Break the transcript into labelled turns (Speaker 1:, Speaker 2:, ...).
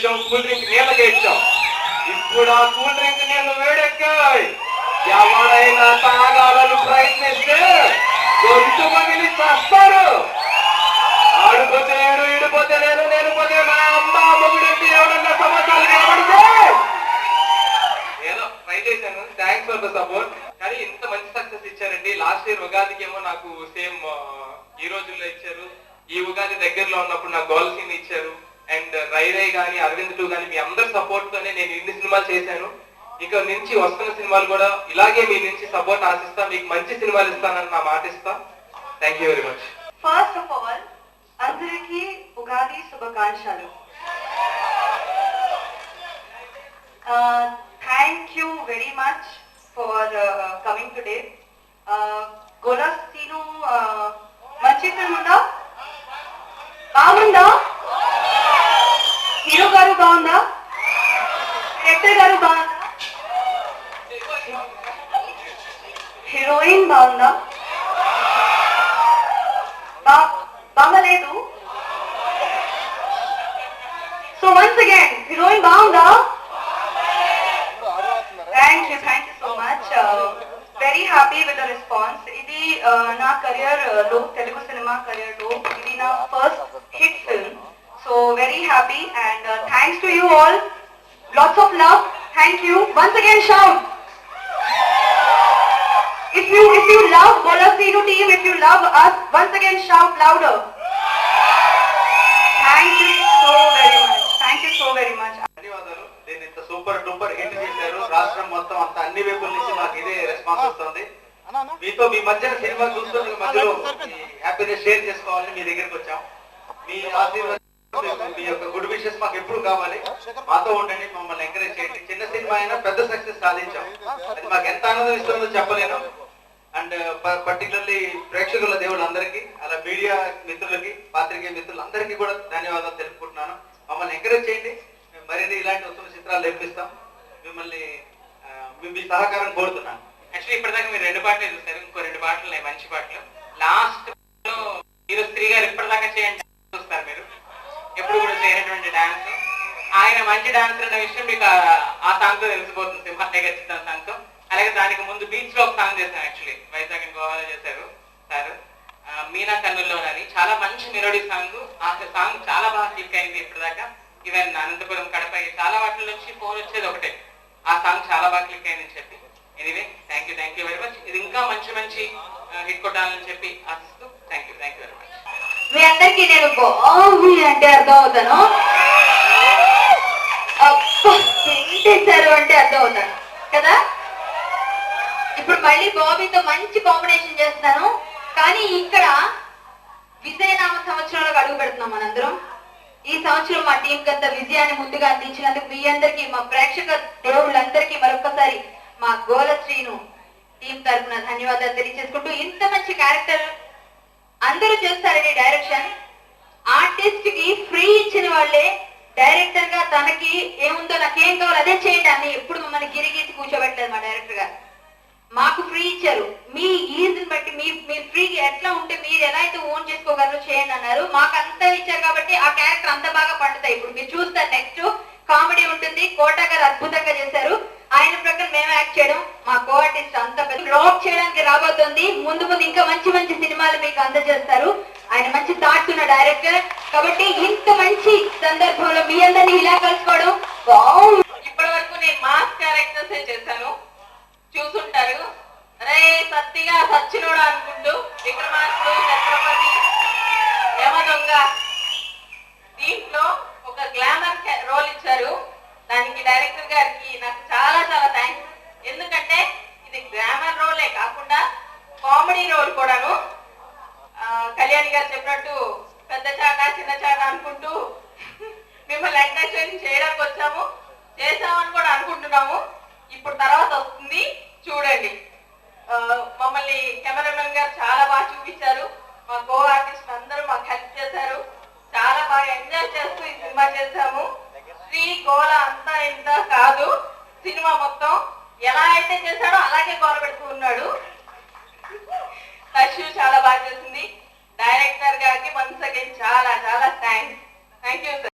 Speaker 1: ఇచ్చాం, cool drink నీళ్ళకే ఇచ్చాం. ఇప్పుడు ఆ కూల్ డ్రింక్ నీళ్ళు వేడెక్కాయి. ఎవరైనా తాగాలని ప్రయత్నిస్తే గొంతు పగిలి చేస్తారు. ఆడిపోతే ఏడు, ఈడిపోతే నేను పోతే మా అమ్మ మొగుడింటి ఎవరన్నా సమాచారాలు కనబడితే ఏదో ట్రై చేశాను. Thanks for the support. కానీ ఇంత మంచి సక్సెస్ ఇచ్చారండి. లాస్ట్ ఇయర్ ఉగాదికి ఏమో నాకు సేమ్ ఈ రోజుల్లో ఇచ్చారు. ఈ ఉగాది దగ్గరలో ఉన్నప్పుడు నాకు గోల్ సీన్ ఇచ్చారు. అండ్ రైరై గానీ అరవింద్ 2 గానీ మీ అందరి సపోర్ట్ తోనే నేను ఇన్ని సినిమాలు చేశాను. ఇక నుంచి వస్తున్న సినిమాలు కూడా ఇలాగే మీ నుంచి సపోర్ట్ ఆశిస్తా, మీకు మంచి సినిమాలు ఇస్తానని నా మాట ఇస్తా. Thank you very much.
Speaker 2: First of all అందరికీ ఉగాది శుభాకాంక్షలు. Thank you very much for coming today. Gola scene మంచి ఫిల్మ్ ఉందా? బాగుందా? హీరో గారు బాగుందా? డైరెక్టర్ గారు బాగుందా? హీరోయిన్ బాగుందా? బాగలేదు. సో వన్స్ అగైన్ హీరోయిన్ బాగుందా? Thank you so much. Very happy with the response. ఇది నా కెరియర్ లో, తెలుగు సినిమా కెరియర్ లో ఇది నా first hit film. So very happy and thanks to you all. Lots of love. Thank you. Once again shout. If you love Gola Seenu team, if you love us, once again shout louder. Thank you so very much. Thank you so very much.
Speaker 1: ధన్యవాదాలు. దీన్ని ఇంత super duper hit చేశారు. రాష్ట్రం మొత్తం అంత అన్ని వైపుల నుంచి మాకు ఇదే రెస్పాన్స్ వస్తుంది. మీతో మీ మధ్యన సినిమా చూస్తున్న మధ్యలో హ్యాపీనెస్ షేర్ చేసుకోవాలని మీ దగ్గరికి వచ్చాం. మీ ఆశీర్వాదం, మీ యొక్క గుడ్ విషెస్ మాకు ఎప్పుడు కావాలి. మాతో ఉండండి, మమ్మల్ని ఎంకరేజ్ చేయండి. చిన్న సినిమా అయినా పెద్ద సక్సెస్ సాధించాం. అది మాకు ఎంత ఆనందం ఇస్తుందో చెప్పలేను. అండ్ పర్టికులర్లీ ప్రేక్షకుల దేవుళ్ళందరికీ, అలా మీడియా మిత్రులకి, పాత్రికేయ మిత్రులందరికీ కూడా ధన్యవాదాలు తెలుపుకుంటున్నాను. మమ్మల్ని ఎంకరేజ్ చేయండి. మరిన్ని ఇలాంటి వస్తున్న చిత్రాలు నేర్పిస్తాం. మిమ్మల్ని మీ సహకారం కోరుతున్నాను.
Speaker 3: యాక్చువల్లీ ఇప్పటిదాకా మీరు 2 పాటలే చూస్తారు. ఇంకో 2 పాటలు ఉన్నాయి, మంచి పాటలు. లాస్ట్ లో హీరో స్త్రీ గారు ఇప్పటిదాకా చేయండి చూస్తారు మీరు, ఎప్పుడు కూడా చేయనటువంటి డాన్స్. ఆయన మంచి డాన్సర్ అనే విషయం మీకు ఆ సాంగ్ తో తెలిసిపోతుంది, సింహన్నయ్య ఖచ్చితంగా సాంగ్ తో. అలాగే దానికి ముందు బీచ్ లో ఒక సాంగ్ చేశాను, యాక్చువల్లీ వైజాగ్ గోవాలో చేశారు సార్, మీనా కన్నుల్లోనని. చాలా మంచి మెలోడీ సాంగ్. ఆ సాంగ్ చాలా బాగా క్లిక్ అయింది ఇప్పటిదాకా. ఈవెన్ అనంతపురం, కడప చాలా వాటిల నుంచి ఫోన్ వచ్చేది ఒకటే, ఆ సాంగ్ చాలా బాగా క్లిక్ అయిందని చెప్పి. Anyway thank you very much. ఇది ఇంకా మంచి హిట్ కొట్టాలని చెప్పి ఆశిస్తూ థ్యాంక్ యూ వెరీ మచ్.
Speaker 2: మీ అందరికీ నేను బాబీ అంటే అర్థం అవుతాను, చేశారు అంటే అర్థం అవుతాను కదా. ఇప్పుడు మళ్ళీ బాబీతో మంచి కాంబినేషన్ చేస్తున్నాను. కానీ ఇక్కడ విజయనామ సంవత్సరంలో అడుగు పెడుతున్నాం మనందరం. ఈ సంవత్సరం మా టీం గత విజయాన్ని ముందుగా అందించినందుకు మీ అందరికీ, మా ప్రేక్షక దేవుళ్ళందరికీ మరొకసారి మా గోల శ్రీను టీం తరఫున ధన్యవాదాలు తెలియజేసుకుంటూ, ఇంత మంచి క్యారెక్టర్ అందరూ చేస్తారని డైరెక్షన్ ఆర్టిస్ట్ కి ఫ్రీ ఇచ్చిన వాళ్ళే, డైరెక్టర్ గా తనకి ఏముందో నాకేం కావాలి అదే చేయండి అని ఎప్పుడు మమ్మల్ని గిరిగీసి కూర్చోబెట్టలేదు మా డైరెక్టర్ గారు. మాకు ఫ్రీ ఇచ్చారు. మీ ఈజీని బట్టి మీరు ఫ్రీగా ఎట్లా ఉంటే మీరు ఎలా అయితే ఓన్ చేసుకోగలరో చేయండి అన్నారు. మాకు అంతా ఇచ్చారు కాబట్టి ఆ క్యారెక్టర్ అంత బాగా పండుతాయి. ఇప్పుడు మీరు చూస్తారు, నెక్స్ట్ కామెడీ ఉంటుంది. కోటా గారు అద్భుతంగా చేశారు. ఆయన ప్రకారం మేము యాక్ట్ చేయడం, మా కో ఆర్టిస్ట్ అంతా బ్లాక్ చేయడానికి రాబోతుంది. ముందు ఇంకా మంచి సినిమాలు మీకు అందజేస్తారు. ఆయన మంచి థాట్స్ ఉన్న డైరెక్టర్ కాబట్టి ఇంత మంచి సందర్భంలో మీ అందరినీ ఇలా కలుసుకోవడం బాగుంది.
Speaker 3: ఇప్పటి వరకు నేను మాస్ క్యారెక్టర్స్ చేశాను, చూసుంటారు. అరే సత్తిగా సచ్చినోడు అనుకుంటూ విక్రమార్కుడు, ఛత్రపతి, యమదొంగ. దీంట్లో ఒక గ్లామర్ రోల్ ఇచ్చారు. దానికి డైరెక్టర్ గారికి నాకు చాలా థ్యాంక్స్. ఎందుకంటే ఇది గ్లామర్ రోలే కాకుండా కామెడీ రోల్ కూడాను. కళ్యాణి గారు చెప్పినట్టు పెద్ద చాట చిన్న చాట అనుకుంటూ మిమ్మల్ని ఎంటర్టైన్ చేయడానికి వచ్చాము, చేసామని కూడా అనుకుంటున్నాము. ఇప్పుడు తర్వాత వస్తుంది చూడండి. మమ్మల్ని కెమెరామెన్ గారు చాలా బాగా చూపించారు. మా కో ఆర్టిస్ట్ అందరూ మాకు హెల్ప్ చేశారు. చాలా బాగా ఎంజాయ్ చేస్తూ ఈ సినిమా చేశాము. శ్రీ గోల అంతా ఇంత కాదు, సినిమా మొత్తం ఎలా అయితే చేశాడో అలాగే గోల పెడుతూ ఉన్నాడు. తష్యు చాలా బాగా చేసింది. డైరెక్టర్ గారికి వన్స్ అగైన్ చాలా థ్యాంక్స్. Thank you sir.